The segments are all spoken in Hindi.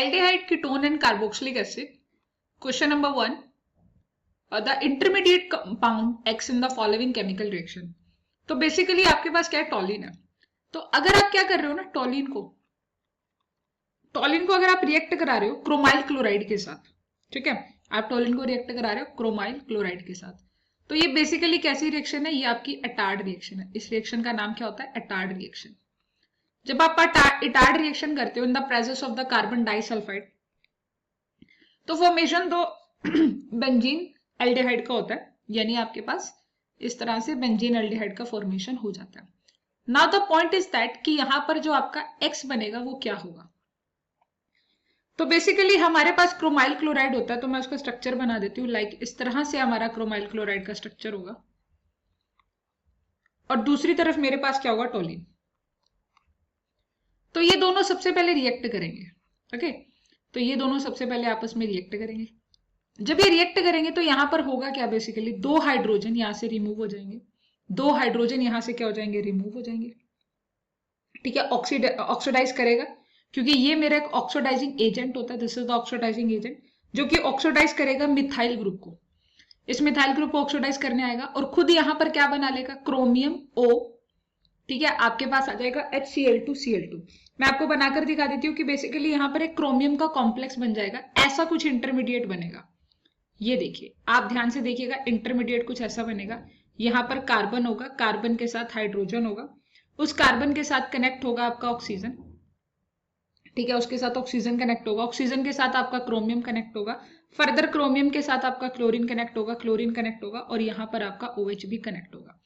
aldehyde, ketone and carboxylic acid. Question number 1. The intermediate compound acts in the following chemical reaction. तो बेसिकली आपके पास क्या है, टॉलिन है. तो अगर आप क्या कर रहे हो ना, टॉलिन को अगर आप रिएक्ट करा रहे हो क्रोमाइल क्लोराइड के साथ, ठीक है, आप टॉलिन को रिएक्ट करा रहे हो क्रोमाइल क्लोराइड के साथ, तो ये बेसिकली कैसी रिएक्शन है, ये आपकी एटार्ड रिएक्शन है. इस रिएक्शन का नाम क्या होता है, एटार्ड रिएक्शन. जब आप एटार्ड रिएक्शन करते हो in the presence of the carbon disulphide, तो फॉर्मेशन तो बेंजीन एल्डिहाइड का होता है, यानी आपके पास इस तरह से बेंजीन एल्डिहाइड का फॉर्मेशन हो जाता है. Now the point is that कि यहां पर जो आपका X बनेगा वो क्या होगा. तो बेसिकली हमारे पास क्रोमाइल क्लोराइड होता है, तो मैं उसका स्ट्रक्चर बना देती हूँ. लाइक इस तरह से हमारा क्रोमाइल क्लोराइड का स्ट्रक्चर होगा, और दूसरी तरफ मेरे पास क्या होगा, टॉलिन. तो ये दोनों सबसे पहले रिएक्ट करेंगे. ओके, तो ये दोनों सबसे पहले आपस में रिएक्ट करेंगे. जब ये रिएक्ट करेंगे तो यहां पर होगा क्या, बेसिकली 2 हाइड्रोजन यहां से रिमूव हो जाएंगे. 2 हाइड्रोजन यहां से क्या हो जाएंगे, रिमूव हो जाएंगे. ठीक है, ऑक्सीडाइज करेगा, क्योंकि ये मेरा एक ऑक्सीडाइजिंग एजेंट होता है. This is the oxidising agent, जो कि ऑक्सीडाइज करेगा मिथाइल ग्रुप को. इस मिथाइल ग्रुप को ऑक्सीडाइज करने आएगा और खुद यहां पर क्या बना लेगा, क्रोमियम O. ठीक है, आपके पास आ जाएगा HCl2Cl2. मैं आपको बनाकर दिखा देती हूँ कि बेसिकली यहां पर एक क्रोमियम का कॉम्प्लेक्स बन जाएगा. ऐसा कुछ इंटरमीडिएट बनेगा. ये देखिए, आप ध्यान से देखिएगा, इंटरमीडिएट कुछ ऐसा बनेगा. यहां पर कार्बन होगा, कार्बन के साथ हाइड्रोजन होगा, उस कार्बन के साथ कनेक्ट होगा आपका ऑक्सीजन. ठीक है, उसके साथ ऑक्सीजन कनेक्ट होगा, ऑक्सीजन के साथ आपका क्रोमियम कनेक्ट होगा, फर्दर क्रोमियम के साथ आपका क्लोरीन कनेक्ट होगा, क्लोरीन कनेक्ट होगा, और यहाँ पर आपका OH भी कनेक्ट होगा.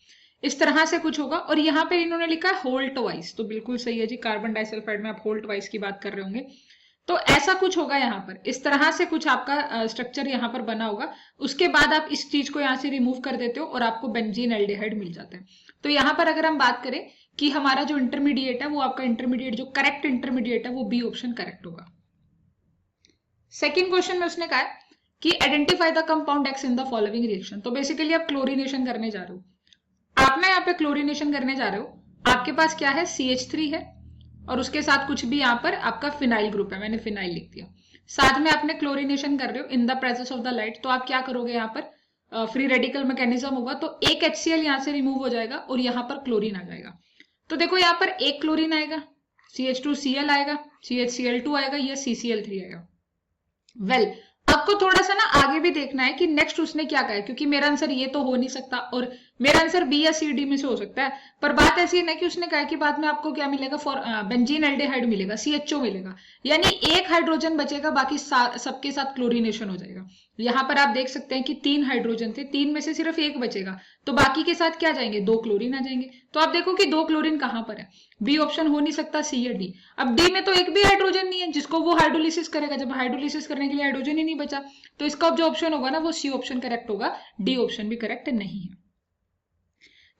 इस तरह से कुछ होगा. और यहाँ पे इन्होंने लिखा है होल्ट वाइज, तो बिल्कुल सही है जी, कार्बन डाइसल्फाइड में आप होल्ट वाइज की बात कर रहे होंगे. तो ऐसा कुछ होगा यहाँ पर, इस तरह से कुछ आपका स्ट्रक्चर यहाँ पर बना होगा. उसके बाद आप इस चीज को यहाँ से रिमूव कर देते हो और आपको बेंजीन एल्डिहाइड मिल जाता है. तो यहाँ पर अगर हम बात करें कि हमारा जो इंटरमीडिएट है, वो आपका इंटरमीडिएट जो करेक्ट इंटरमीडिएट है, वो बी ऑप्शन करेक्ट होगा. सेकेंड क्वेश्चन में उसने कहा है कि identify the compound x in the following reaction. तो बेसिकली आप क्लोरीनेशन करने जा रहे हो. आप ना यहाँ पे क्लोरीनेशन करने जा रहे हो, आपके पास क्या है, CH3 है, और उसके साथ कुछ भी यहाँ पर आपका फिनाइल ग्रुप है, मैंने फिनाइल लिख दिया. साथ में आपने क्लोरीनेशन कर रहे हो in the presence of the light, तो आप क्या करोगे, यहाँ पर फ्री रेडिकल मैकेनिज्म होगा, तो एक HCl यहाँ से रिमूव हो जाएगा और यहाँ पर क्लोरीन आ जाएगा. तो देखो यहाँ पर एक क्लोरीन आएगा, CH2Cl आएगा, CHCl2 आएगा, या CCl3 आएगा. वेल, आपको थोड़ा सा ना आगे भी देखना है कि नेक्स्ट उसने क्या कहा है, क्योंकि मेरा आंसर ये तो हो नहीं सकता और मेरा आंसर B या C D में से हो सकता है. पर बात ऐसी है ना कि उसने कहा कि बाद में आपको क्या मिलेगा, फॉर बेंजीन एल्डिहाइड मिलेगा, CHO मिलेगा, यानी एक हाइड्रोजन बचेगा, बाकी सबके साथ क्लोरीनेशन हो जाएगा. यहाँ पर आप देख सकते हैं कि 3 हाइड्रोजन थे, 3 में से सिर्फ एक बचेगा, तो बाकी के साथ क्या जाएंगे, 2 क्लोरीन आ जाएंगे. तो आप देखो कि 2 क्लोरीन कहां पर है, बी ऑप्शन हो नहीं सकता, C या D. अब D में तो एक भी हाइड्रोजन नहीं है जिसको वो हाइड्रोलिसिस करेगा. जब हाइड्रोलिसिस करने के लिए हाइड्रोजन ही नहीं बचा, तो इसका जो ऑप्शन होगा ना, वो C ऑप्शन करेक्ट होगा, D ऑप्शन भी करेक्ट नहीं है.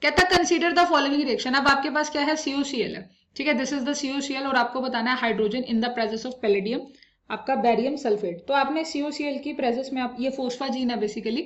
कहता कंसीडर द फॉलोइंग रिएक्शन. अब आपके पास क्या है, COCl है. ठीक है, दिस इज द COCl, और आपको बताना है hydrogen in the presence of palladium, आपका बैरियम सल्फेट. तो आपने COCl की प्रेजेंस में, आप ये फोस्फाजीन है बेसिकली,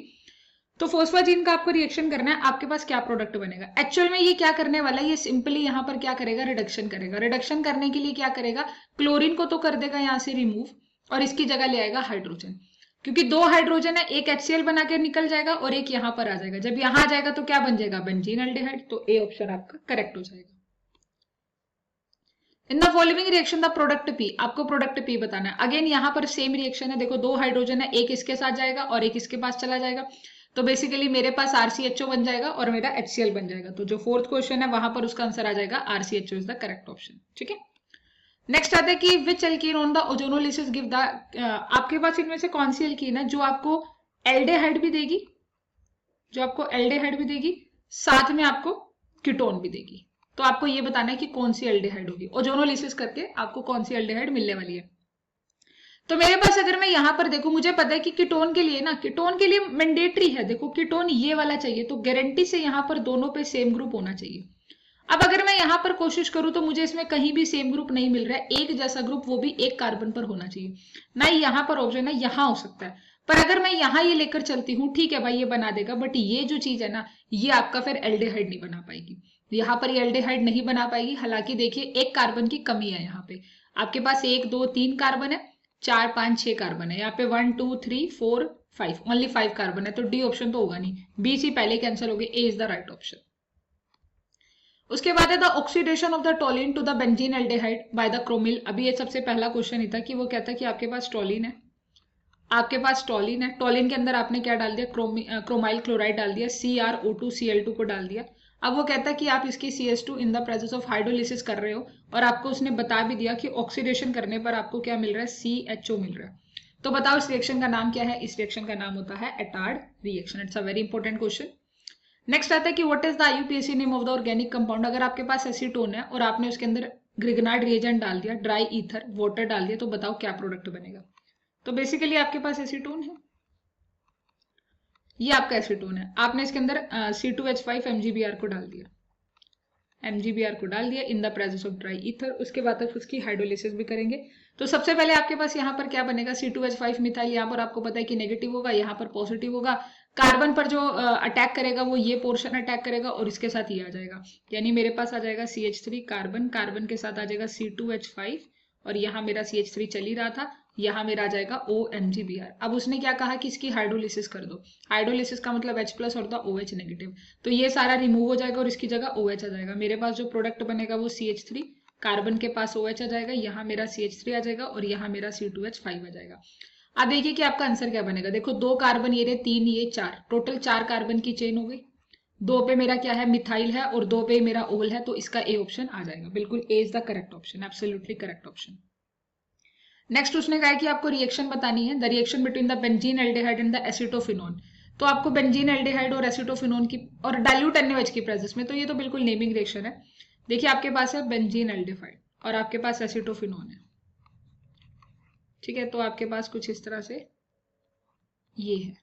तो फोस्फाजीन का आपको रिएक्शन करना है. आपके पास क्या प्रोडक्ट बनेगा, एक्चुअल में ये क्या करने वाला है, ये सिंपली यहाँ पर क्या करेगा, रिडक्शन करेगा. रिडक्शन करने के लिए क्या करेगा, क्लोरीन को तो कर देगा यहाँ से रिमूव, और इसकी जगह ले आएगा हाइड्रोजन, क्योंकि 2 हाइड्रोजन है, एक HCl बना के निकल जाएगा और एक यहाँ पर आ जाएगा. जब यहाँ आ जाएगा तो क्या बन जाएगा, बेंजीन एल्डिहाइड. तो A ऑप्शन आपका करेक्ट हो जाएगा. In the following reaction the product P, आपको प्रोडक्ट P बताना है. अगेन यहाँ पर सेम रिएक्शन है, देखो 2 हाइड्रोजन है, एक इसके साथ जाएगा और एक इसके पास चला जाएगा. तो बेसिकली मेरे पास RCHO बन जाएगा और मेरा HCl बन जाएगा. तो जो फोर्थ क्वेश्चन है वहां पर उसका आंसर आ जाएगा RCHO is the correct option. ठीक है, नेक्स्ट आता है कि which alkene on the ozonolysis give the, आपके पास इनमें से कौन सी एल्कीन है जो आपको एल्डेहाइड भी देगी, साथ में आपको कीटोन भी देगी. तो आपको ये बताना है कि कौन सी एल्डेहाइड होगी. ओजोनोलिसिस करके आपको कौन सी एल्डेहाइड मिलने वाली है. तो मेरे पास अगर मैं यहाँ पर देखूं, मुझे पता है कि कीटोन के लिए ना, कीटोन के लिए मैंडेटरी है, देखो कीटोन ये वाला चाहिए, तो गारंटी से यहाँ पर दोनों पे सेम ग्रुप होना चाहिए. अब अगर मैं यहाँ पर कोशिश करूं तो मुझे इसमें कहीं भी सेम ग्रुप नहीं मिल रहा है, एक जैसा ग्रुप, वो भी एक कार्बन पर होना चाहिए. ना ही यहाँ पर ऑप्शन है, यहाँ हो सकता है, पर अगर मैं यहाँ ये लेकर चलती हूँ, ठीक है भाई ये बना देगा, बट ये जो चीज है ना, ये आपका फिर एल्डिहाइड नहीं बना पाएगी. यहाँ पर ये एल्डिहाइड नहीं बना पाएगी. हालांकि देखिए एक कार्बन की कमी है, यहाँ पे आपके पास 1 2 3 कार्बन है, 4 5 6 कार्बन है, यहाँ पे 1 2 3 4 5, ओनली 5 कार्बन है, तो डी ऑप्शन तो होगा नहीं, बी सी पहले कैंसिल हो गए, A is the right option. उसके बाद है the oxidation of the toluene to the benzene aldehyde by the chromyl. अभी ये सबसे पहला क्वेश्चन ही था कि वो कहता है कि आपके पास टोलिन है, आपके पास टोलिन है, टोलिन के अंदर आपने क्या डाल दिया, क्रोमाइल क्लोराइड डाल दिया, CrO2Cl2 को डाल दिया। अब वो कहता है कि आप इसकी CH2 in the presence of hydrolysis कर रहे हो, और आपको उसने बता भी दिया कि ऑक्सीडेशन करने पर आपको क्या मिल रहा है, CHO मिल रहा है। तो बताओ इस रिएक्शन का नाम क्या है, इस रिएक्शन का नाम होता है Etard reaction. It's a very important question. Next आता है कि what is the IUPAC name of the organic compound. अगर आपके पास एसीटोन है और आपने उसके अंदर ग्रिग्नार्ड रिएजेंट डाल दिया, ड्राई ईथर वाटर डाल दिया, तो बताओ क्या प्रोडक्ट बनेगा। तो बेसिकली आपके पास एसीटोन है, ये आपका एसीटोन है, आपने इसके अंदर C2H5 MgBr को डाल दिया, MgBr को डाल दिया in the presence of dry ether. उसके बाद तक उसकी हाइड्रोलिसिस भी करेंगे। तो सबसे पहले आपके पास यहाँ पर क्या बनेगा, C2H5 मिथाइल, यहाँ पर आपको पता है कि नेगेटिव होगा, यहाँ पर पॉजिटिव होगा। कार्बन पर जो अटैक करेगा वो ये पोर्शन अटैक करेगा और इसके साथ ये आ जाएगा, यानी मेरे पास आ जाएगा CH3 कार्बन, कार्बन के साथ आ जाएगा C2H5, और यहाँ मेरा CH3 चल ही रहा था, यहाँ मेरा आ जाएगा OMgBr। अब उसने क्या कहा कि इसकी हाइड्रोलिसिस कर दो, हाइड्रोलिसिस का मतलब H+ और द OH नेगेटिव, तो ये सारा रिमूव हो जाएगा और इसकी जगह OH आ जाएगा। मेरे पास जो प्रोडक्ट बनेगा वो CH3, कार्बन के पास OH आ जाएगा, यहाँ मेरा CH3 आ जाएगा और यहाँ मेरा C2H5 आ जाएगा। अब देखिए कि आपका आंसर क्या बनेगा। देखो 2 कार्बन ये रहे, 3 ये 4, टोटल 4 कार्बन की चेन हो गई। 2 पे मेरा क्या है, मिथाइल है, और 2 पे मेरा ओल है, तो इसका ए ऑप्शन आ जाएगा। बिल्कुल A is the correct option, absolutely correct option. Next उसने कहा है कि आपको रिएक्शन बतानी है, the reaction between the benzene aldehyde and the acetophenone. तो आपको बेंजीन एल्डिहाइड और एसिटोफिनोन की और डाइल्यूट NaOH की प्रेजेंस में, तो ये तो बिल्कुल नेमिंग रिएक्शन है। देखिए आपके पास है बेंजीन एल्डिहाइड और आपके पास एसिटोफिनोन है, ठीक है, तो आपके पास कुछ इस तरह से ये है,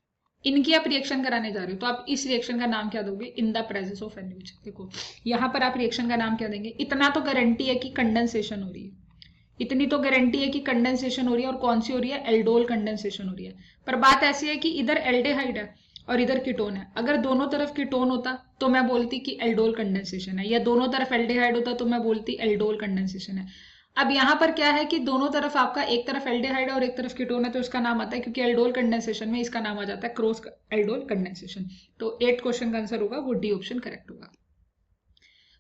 इनकी आप रिएक्शन कराने जा रहे हो, तो आप इस रिएक्शन का नाम क्या दोगे, in the presence of NaOH। देखो यहाँ पर आप रिएक्शन का नाम क्या देंगे, इतना तो गारंटी है कि कंडेंसेशन हो रही है, इतनी तो गारंटी है कि कंडेंसेशन हो रही है, और कौन सी हो रही है, एल्डोल कंडेंसेशन हो रही है। पर बात ऐसी है कि इधर एल्डिहाइड है और इधर कीटोन है, अगर दोनों तरफ कीटोन होता तो मैं बोलती कि एल्डोल कंडेंसेशन है, या दोनों तरफ एल्डिहाइड होता तो मैं बोलती एल्डोल कंडेंसेशन है। अब यहाँ पर क्या है कि दोनों तरफ आपका, एक तरफ एल्डिहाइड है और एक तरफ कीटोन है, तो इसका नाम आता है, क्योंकि एल्डोल कंडेंसेशन में इसका नाम आ जाता है क्रॉस एल्डोल कंडेंसेशन। तो 8 क्वेश्चन का आंसर होगा वो डी ऑप्शन करेक्ट होगा।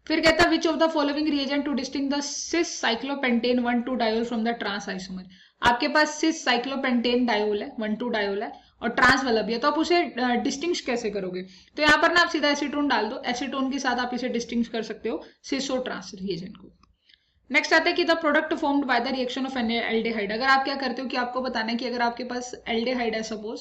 फिर कहता है which of the following reagent to distinguish the cis cyclopentane 1,2 diol from the trans isomer. आपके पास सिस साइक्लोपेंटेन डायोल है, 1,2 डायोल है, और ट्रांस वाला भी है, तो आप उसे डिस्टिंग्विश कैसे करोगे। तो यहाँ पर ना आप सीधा एसीटोन डाल दो, एसीटोन के साथ आप इसे डिस्टिंग्विश कर सकते हो सिस और ट्रांस रिएजेंट को। नेक्स्ट आता है कि the product formed by the reaction of aldehyde. अगर आप क्या करते हो कि आपको बताना है कि अगर आपके पास एल्डिहाइड है suppose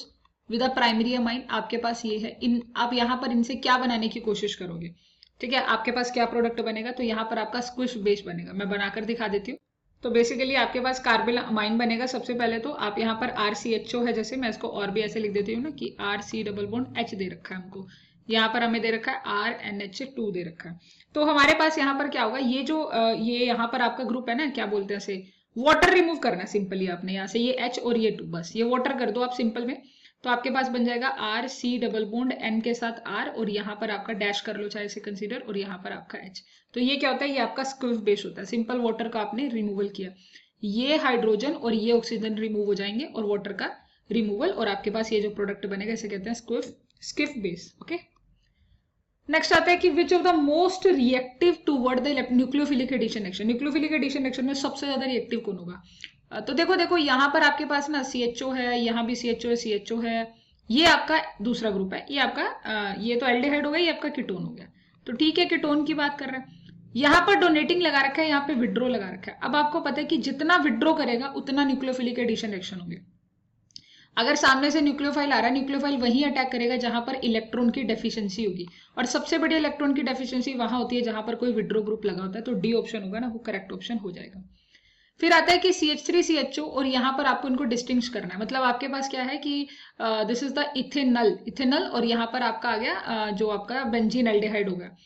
with a primary amine, आपके पास ये है, इन आप यहाँ पर इनसे क्या बनाने की कोशिश करोगे, ठीक है, आपके पास क्या प्रोडक्ट बनेगा, तो यहाँ पर आपका स्क्विश बेस बनेगा। मैं बनाकर दिखा देती हूँ। तो बेसिकली आपके पास कार्बन अमाइन बनेगा। सबसे पहले तो आप यहाँ पर RCHO है, जैसे मैं इसको और भी ऐसे लिख देती हूँ ना कि RC डबल बॉन्ड H दे रखा है हमको, यहाँ पर हमें दे रखा है RNH2 दे रखा है। तो हमारे पास यहाँ पर क्या होगा, ये जो ये यहाँ पर आपका ग्रुप है ना, क्या बोलते हैं इसे, वाटर रिमूव करना है सिंपली आपने यहाँ से, ये H और ये 2, बस ये वाटर कर दो आप सिंपल में, तो आपके पास बन जाएगा RC डबल बॉन्ड N के साथ R, और यहाँ पर आपका डैश कर लो चाहे से कंसीडर, और यहाँ पर आपका H। तो ये क्या होता है, ये आपका स्क्विफ बेस होता है। सिंपल वाटर का आपने रिमूवल किया, ये हाइड्रोजन और ये ऑक्सीजन रिमूव हो जाएंगे और वाटर का रिमूवल, और आपके पास ये जो प्रोडक्ट बनेगा इसे कहते हैं स्क्विफ बेस। ओके, नेक्स्ट आता है कि which of the most reactive toward the nucleophilic addition reaction. Nucleophilic addition reaction में सबसे ज्यादा रिएक्टिव कौन होगा। तो देखो यहाँ पर आपके पास ना CHO है, यहाँ भी CHO है, ये आपका दूसरा ग्रुप है, ये आपका ये तो एल्डिहाइड हो गया, ये आपका कीटोन हो गया। तो ठीक है, कीटोन की बात कर रहे हैं, यहाँ पर डोनेटिंग लगा रखा है, यहाँ पे विड्रो लगा रखा है। अब आपको पता है कि जितना विड्रो करेगा उतना न्यूक्लियोफिलिक एडिशन रिएक्शन होंगे। अगर सामने से न्यूक्लियोफाइल आ रहा है, न्यूक्लियोफाइल वहीं अटैक करेगा जहां पर इलेक्ट्रॉन की डेफिशिएंसी होगी, और सबसे बड़ी इलेक्ट्रॉन की डेफिशिएंसी वहां होती है जहां पर कोई विड्रो ग्रुप लगा होता है। तो डी ऑप्शन होगा ना, वो करेक्ट ऑप्शन हो जाएगा। फिर आता है कि CH3 CHO, और यहाँ पर आपको इनको डिस्टिंग्विश करना है। मतलब आपके पास क्या है कि दिस इज द इथेनल, और यहाँ पर आपका आ गया जो आपका बेंजीन एल्डिहाइड हो गया,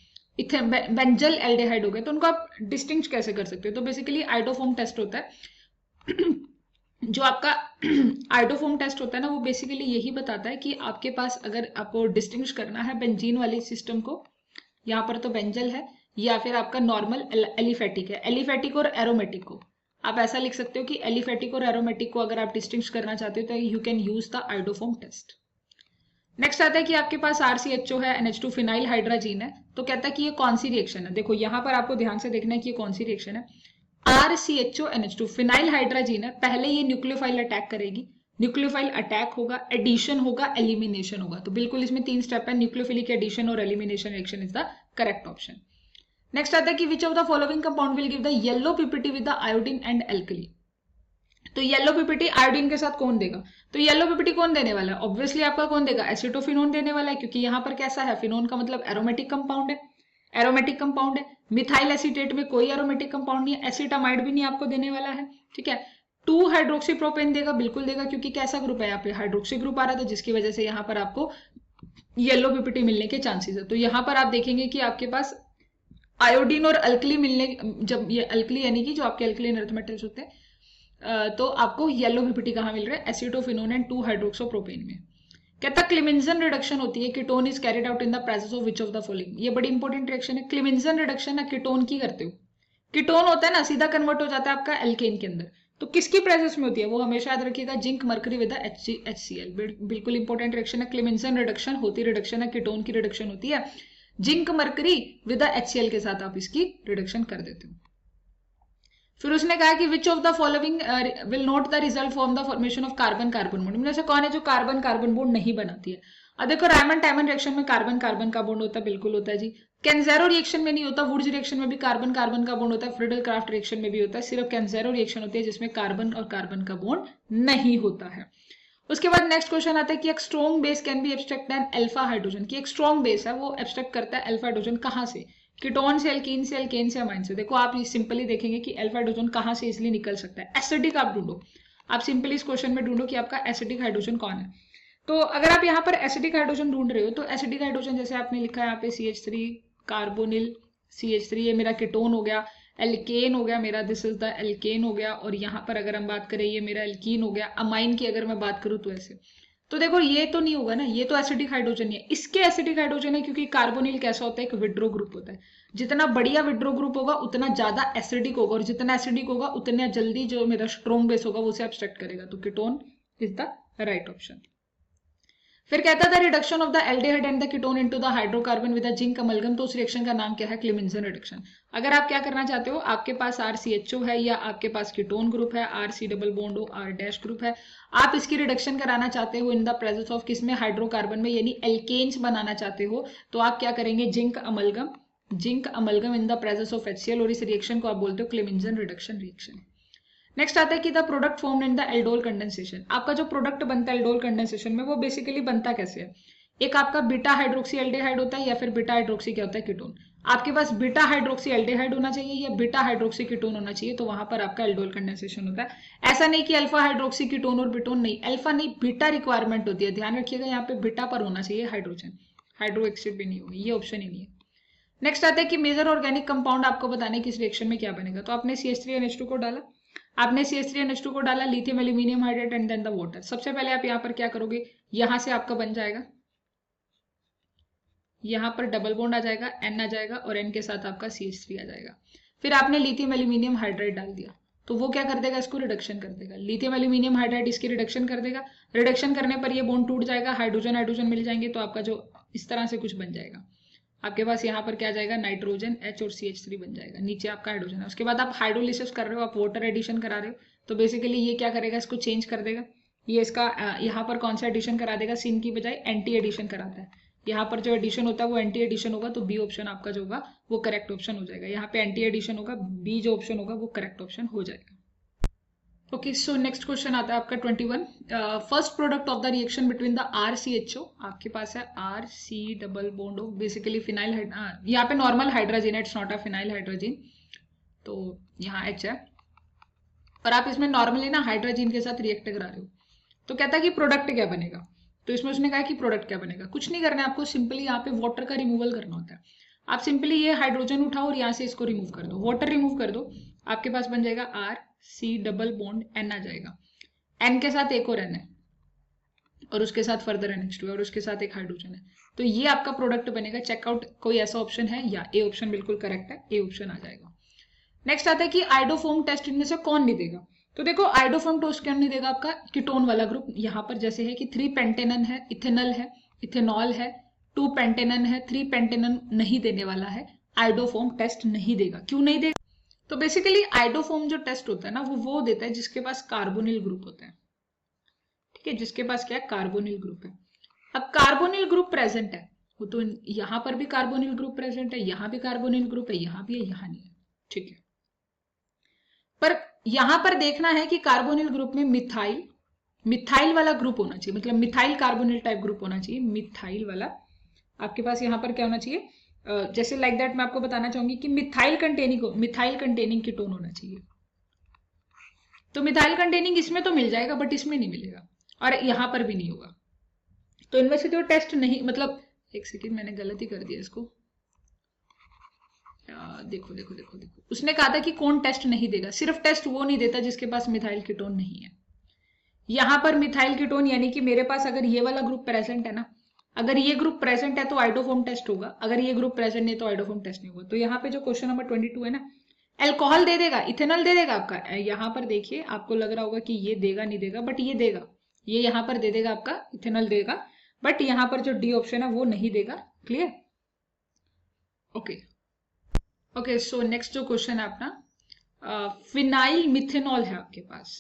बेंजल एल्डिहाइड हो गया। तो उनको आप डिस्टिंग्विश कैसे कर सकते हो, तो बेसिकली आइडोफोम टेस्ट होता है। जो आपका आइडोफोम टेस्ट होता है ना, वो बेसिकली यही बताता है कि आपके पास अगर आपको डिस्टिंग्विश करना है बेंजीन वाले सिस्टम को, यहाँ पर तो बेंजल है, या फिर आपका नॉर्मल एलिफेटिक है, एलिफेटिक और एरोमेटिक को आप ऐसा लिख सकते हो कि एलिफेटिक और एरोमेटिक को अगर आप डिस्टिंग्विश करना चाहते हो तो you can use the iodoform test. Next आता है कि आपके पास RCHO है, NH2 फिनाइल हाइड्राजीन है, तो कहता है कि ये कौन सी रिएक्शन है। देखो यहाँ पर आपको ध्यान से देखना है कि ये कौन सी रिएक्शन है। RCHO NH2 फिनाइल हाइड्राजीन है, पहले ये न्यूक्लियोफाइल अटैक करेगी, न्यूक्लियोफाइल अटैक होगा, एडिशन होगा, एलिमिनेशन होगा। तो बिल्कुल इसमें 3 स्टेप है, न्यूक्लियोफिलिक एडिशन और elimination reaction is the correct option. Next आता है कि which of the following compound will give the yellow PPT with the iodine and alkali. तो येलो पीपीटी आयोडीन के साथ कौन देगा, तो येलो पीपीटी कौन देने वाला है, ऑब्वियसली आपका कौन देगा, एसिटोफिनोन देने वाला है, क्योंकि यहाँ पर कैसा है, फिनोन का मतलब एरोमेटिक कंपाउंड है, एरोमेटिक कंपाउंड है। मिथाइल एसीटेट में कोई एरोमेटिक कंपाउंड नहीं है, एसिटामाइड भी नहीं आपको देने वाला है, ठीक है। 2 हाइड्रोक्सी प्रोपेन देगा, बिल्कुल देगा, क्योंकि कैसा ग्रुप है यहाँ पे, हाइड्रोक्सी ग्रुप आ रहा था, जिसकी वजह से यहाँ पर आपको येलो पीपीटी मिलने के चांसेस है। तो यहाँ पर आप देखेंगे कि आपके पास आयोडीन और अल्कली मिलने, जब ये अल्कली यानी कि जो आपके अल्कलीन अर्थ मेटल्स होते हैं, तो आपको येलो पीपीटी कहाँ मिल रहा है, एसिटोफिनोन एंड 2 हाइड्रोक्सोप्रोपेन में। कहता क्लिमिंजन रिडक्शन होती है, ketone is carried out in the presence of which of the following. ये बड़ी इंपॉर्टेंट रिएक्शन है। क्लिमिंजन रिडक्शन ना कीटोन की करते हो, कीटोन होता है ना सीधा कन्वर्ट हो जाता है आपका एल्केन के अंदर, तो किसकी प्रेजेंस में होती है, वो हमेशा याद रखिएगा, जिंक मर्करी विद HCl। बिल्कुल इंपॉर्टेंट रिएक्शन है, क्लिमिंजन रिडक्शन होती रिडक्शन है, कीटोन की रिडक्शन होती है, जिंक मर्करी विद HCl के साथ आप इसकी रिडक्शन कर देते हो। फिर उसने कहा कि which of the following will not the result form the formation of carbon carbon bond. इनमें से कौन है जो कार्बन कार्बन बॉन्ड नहीं बनाती है। अब देखो रायमंड टायमंड रिएक्शन में कार्बन कार्बन का बॉन्ड होता है, बिल्कुल होता है जी। कैंजेरो रिएक्शन में नहीं होता, वुड्स रिएक्शन में भी कार्बन कार्बन का बॉन्ड होता है, फ्रिडल क्राफ्ट रिएक्शन में भी होता है, सिर्फ कैंजेरो रिएक्शन होती है जिसमें कार्बन और कार्बन का बॉन्ड नहीं होता है। उसके बाद नेक्स्ट क्वेश्चन आता है कि एक strong base can be abstract an alpha hydrogen, की एक स्ट्रॉन्ग बेस है वो एब्स्ट्रैक्ट करता है अल्फा हाइड्रोजन कहाँ से, कीटोन से, एल्कीन से, एल्केन से, अमाइन से। देखो आप सिंपली देखेंगे कि अल्फा हाइड्रोजन कहाँ से इसलिए निकल सकता है, एसिडिक आप ढूंढो, आप सिंपली इस क्वेश्चन में ढूंढो कि आपका एसिडिक हाइड्रोजन कौन है। तो अगर आप यहाँ पर एसिडिक हाइड्रोजन ढूंढ रहे हो तो एसिडिक हाइड्रोजन जैसे आपने लिखा है यहाँ पे CH3 कार्बोनिल CH3, ये मेरा कीटोन हो गया, एल्केन हो गया मेरा, दिस इज द एल्केन हो गया, और यहाँ पर अगर हम बात करें ये मेरा एल्कीन हो गया। अमाइन की अगर मैं बात करूँ तो ऐसे, तो देखो ये तो नहीं होगा ना, ये तो एसिडिक हाइड्रोजन नहीं है, इसके एसिडिक हाइड्रोजन है, क्योंकि कार्बोनिल कैसा होता है, एक विड्रो ग्रुप होता है। जितना बढ़िया विड्रो ग्रुप होगा उतना ज्यादा एसिडिक होगा, और जितना एसिडिक होगा उतना जल्दी जो मेरा स्ट्रॉन्ग बेस होगा वो उसे एब्स्ट्रैक्ट करेगा। तो ketone is the right option. फिर कहता था reduction of the aldehyde and the ketone into the hydrocarbon with the zinc amalgam, तो उस रिएक्शन का नाम क्या है, क्लिमिंजन रिडक्शन। अगर आप क्या करना चाहते हो, आपके पास RCHO है या आपके पास कीटोन ग्रुप है, RC डबल बॉन्ड हो, R डैश ग्रुप है, आप इसकी रिडक्शन कराना चाहते हो इन द प्रेजेंस ऑफ किसमें, हाइड्रोकार्बन में, यानी एल्केन्स बनाना चाहते हो, तो आप क्या करेंगे, zinc amalgam in the presence of HCl, और इस रिएक्शन को आप बोलते हो क्लिमिंजन रिडक्शन रिएक्शन। नेक्स्ट आता है कि the product formed in the aldol condensation. आपका जो प्रोडक्ट बनता है एल्डोल कंडेंसेशन में वो बेसिकली बनता कैसे है, एक आपका बीटा हाइड्रोक्सी एल्डिहाइड होता है या फिर बीटा हाइड्रोक्सी क्या होता है, कीटोन। आपके पास बीटा हाइड्रोक्सी एल्डिहाइड होना चाहिए या बीटा हाइड्रोक्सी कीटोन होना चाहिए, तो वहां पर आपका एल्डोल कंडेंसेशन होता है। ऐसा नहीं कि अल्फा हाइड्रोक्सी कीटोन और बीटोन नहीं, अल्फा नहीं बीटा रिक्वायरमेंट होती है, ध्यान रखिएगा यहाँ पे बीटा पर होना चाहिए हाइड्रोजन, हाइड्रोक्सिड भी नहीं होगी, ये ऑप्शन ही नहीं है। नेक्स्ट आता है कि मेजर ऑर्गेनिक कंपाउंड आपको बताने किस रिएक्शन में क्या बनेगा, तो आपने CH3NH2 को डाला, आपने CH3NH2 को डाला, lithium aluminium hydrate and then the water. सबसे पहले आप यहाँ पर क्या करोगे, यहां से आपका बन जाएगा, यहाँ पर डबल बॉन्ड आ जाएगा, N आ जाएगा और N के साथ आपका CH3 आ जाएगा। फिर आपने लिथियम एल्यूमिनियम हाइड्रेट डाल दिया, तो वो क्या कर देगा, इसको रिडक्शन कर देगा, लिथियम एल्यूमिनियम हाइड्रेट इसकी रिडक्शन कर देगा, रिडक्शन करने पर ये बॉन्ड टूट जाएगा, हाइड्रोजन हाइड्रोजन मिल जाएंगे, तो आपका जो इस तरह से कुछ बन जाएगा, आपके पास यहाँ पर क्या जाएगा, नाइट्रोजन H और CH3 बन जाएगा, नीचे आपका हाइड्रोजन है। उसके बाद आप हाइड्रोलिसिस कर रहे हो, आप वाटर एडिशन करा रहे हो, तो बेसिकली ये क्या करेगा, इसको चेंज कर देगा, ये इसका यहाँ पर कौन सा एडिशन करा देगा, सिन की बजाय एंटी एडिशन कराता है, यहाँ पर जो एडिशन होता है वो एंटी एडिशन होगा, तो बी ऑप्शन आपका जो होगा वो करेक्ट ऑप्शन हो जाएगा, यहाँ पे एंटी एडिशन होगा, बी जो ऑप्शन होगा वो करेक्ट ऑप्शन हो जाएगा। ओके, सो नेक्स्ट क्वेश्चन आता है आपका 21, first product of the reaction between the RCHO, आपके पास है RC double bond, basically phenyl, यहाँ पे नॉर्मल हाइड्रोजन है, it's not a phenyl hydrogen, तो यहाँ H है, और आप इसमें नॉर्मली ना हाइड्रोजन के साथ रिएक्ट करा रहे हो, तो कहता है कि प्रोडक्ट क्या बनेगा, तो इसमें उसने कहा कि प्रोडक्ट क्या बनेगा, कुछ नहीं करना है आपको, सिंपली यहाँ पे वाटर का रिमूवल करना होता है। आप सिंपली ये हाइड्रोजन उठाओ और यहाँ से इसको रिमूव कर दो, वाटर रिमूव कर दो, आपके पास बन जाएगा RC डबल बॉन्ड N आ जाएगा, N के साथ एक और N है और उसके साथ फर्दर NH2 है और उसके साथ एक हाइड्रोजन है, तो ये आपका प्रोडक्ट बनेगा। चेकआउट कोई ऐसा ऑप्शन है या ए ऑप्शन बिल्कुल करेक्ट है, ए ऑप्शन आ जाएगा। नेक्स्ट आता है कि आइडोफोम टेस्ट इनमें से कौन नहीं देगा। तो देखो आइडोफोम टेस्ट कौन नहीं देगा, आपका कीटोन वाला ग्रुप। यहाँ पर जैसे है कि 3 पेंटेनन है, इथेनल है, इथेनॉल है, 2 पेंटेनन है, 3 पेंटेनन नहीं देने वाला है, आइडोफोम टेस्ट नहीं देगा। क्यों नहीं देगा? तो बेसिकली आइडोफोम जो टेस्ट होता है ना, वो देता है जिसके पास कार्बोनिल ग्रुप होता है। ठीक है, जिसके पास क्या है, कार्बोनिल ग्रुप है। अब कार्बोनिल ग्रुप प्रेजेंट है, वो तो यहां पर भी कार्बोनिल ग्रुप प्रेजेंट है, यहां भी कार्बोनिल ग्रुप है, यहां भी है, यहां नहीं है। ठीक है, पर यहां पर देखना है कि कार्बोनिल ग्रुप में मिथाइल, मिथाइल वाला ग्रुप होना चाहिए, मतलब मिथाइल कार्बोनिल टाइप ग्रुप होना चाहिए, मिथाइल वाला। आपके पास यहाँ पर क्या होना चाहिए, जैसे लाइक दैट मैं आपको बताना चाहूंगी कि मिथाइल कंटेनिंग कीटोन होना चाहिए। तो मिथाइल कंटेनिंग इसमें तो मिल जाएगा, बट इसमें नहीं मिलेगा, और यहां पर भी नहीं होगा। तो इनमें से जो टेस्ट नहीं, मतलब एक सेकेंड, मैंने गलती कर दिया इसको। देखो देखो देखो देखो, उसने कहा था कि कौन टेस्ट नहीं देगा। सिर्फ टेस्ट वो नहीं देता जिसके पास मिथाइल कीटोन नहीं है। यहां पर मिथाइल कीटोन यानी कि मेरे पास अगर ये वाला ग्रुप प्रेजेंट है ना, अगर ये ग्रुप प्रेजेंट है तो आइडोफोम टेस्ट होगा, अगर ये ग्रुप प्रेजेंट नहीं तो आइडोफोम टेस्ट नहीं होगा। तो यहाँ पे जो क्वेश्चन नंबर 22 है ना, एल्कोहल दे देगा, इथेनॉल दे देगा आपका। यहाँ पर देखिए, आपको लग रहा होगा कि ये देगा नहीं देगा, बट ये देगा, ये यहाँ पर दे देगा, आपका इथेनॉल देगा, बट यहाँ पर जो डी ऑप्शन है वो नहीं देगा। Clear? Okay okay, so next जो क्वेश्चन है अपना, फिनाइल मिथेनॉल है आपके पास।